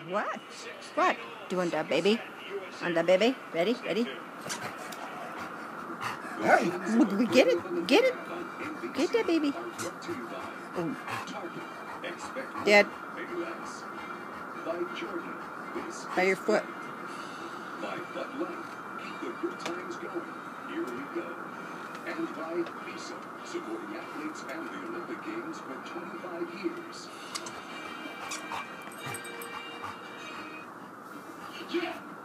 What? What? Do you want that baby? Want that baby? Ready? Ready? We get it. Get it. Get that baby. Oh. Dad. By your foot. By Bud Light, keep the good times going. Here we go. And by Visa, supporting athletes and the Olympic Games for 25 years.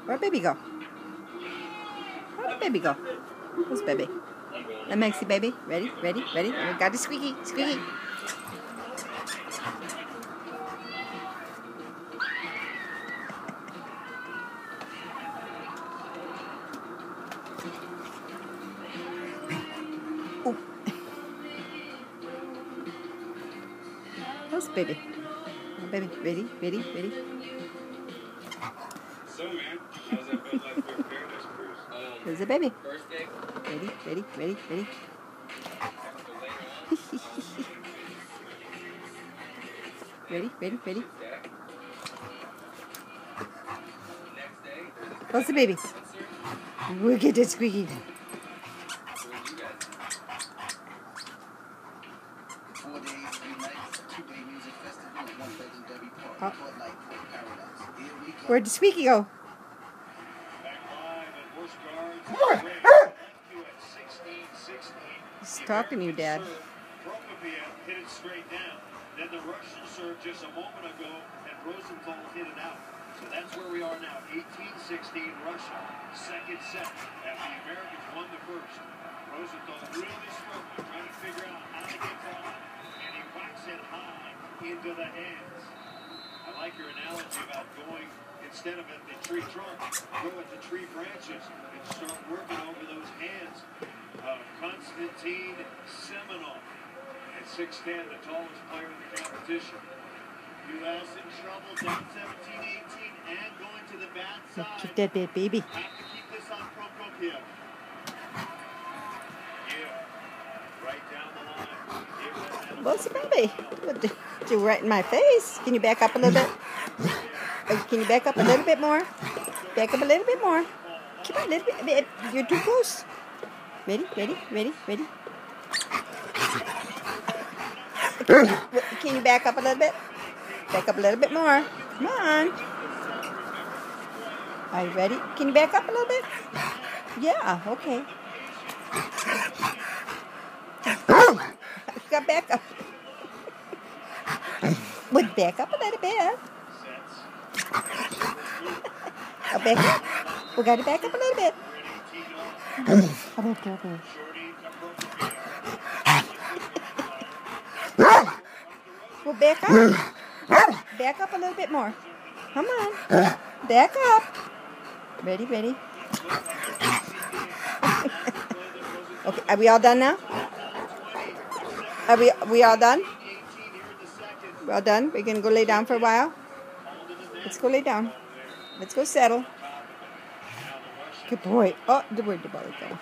Where'd baby go? Where'd baby go? Where's baby? Let me see baby. Ready? Ready? Ready? We got the squeaky. Squeaky. Oh. Where's baby? Oh, baby. Ready? Ready? Ready? So, man, how's that Bud Light for Paradise Cruise? There's the baby. Birthday? Ready? Ready? Ready? Ready? Ready? Ready? Ready? Next day, What's the baby? Look at that squeaky. 4 days, 3 nights, 2-day music festival at one legendary park, Bud Light for Paradise. Here we go. Where'd the squeaky go? back live at Busch Gardens. He's talking to you, Dad. Prokopiev hit it straight down. Then the Russian served just a moment ago, and Rosenthal hit it out. So that's where we are now. 18-16 Russia. Second set after the Americans won the first. Rosenthal really struggling, trying to figure out how to get going, and he whacks it high into the hands. I like your analogy about going, instead of at the tree trunk, go at the tree branches and start working over those hands. Konstantin Semenov at 6'10", the tallest player in the competition. U.S. in trouble, down 17-18, and going to the bad side. Keep that bad baby. Have to keep this on Prokopiev. Yeah, right down the line. What's the baby? What did you right in my face? Can you back up a little bit? Can you back up a little bit more? Back up a little bit more. Keep a little bit. You're too close. Ready? Ready? Ready? Ready? Can you back up a little bit? Back up a little bit more. Come on. Are you ready? Can you back up a little bit? Yeah, okay. Got back up. Would back up a little bit. Back up. We got to back up a little bit. Well, back up. Back up a little bit more. Come on. Back up. Ready, ready. Okay, are we all done now? Are we all done? We all done? We're going to go lay down for a while? Let's go lay down. Let's go settle. Good boy. Oh, where'd the ball go?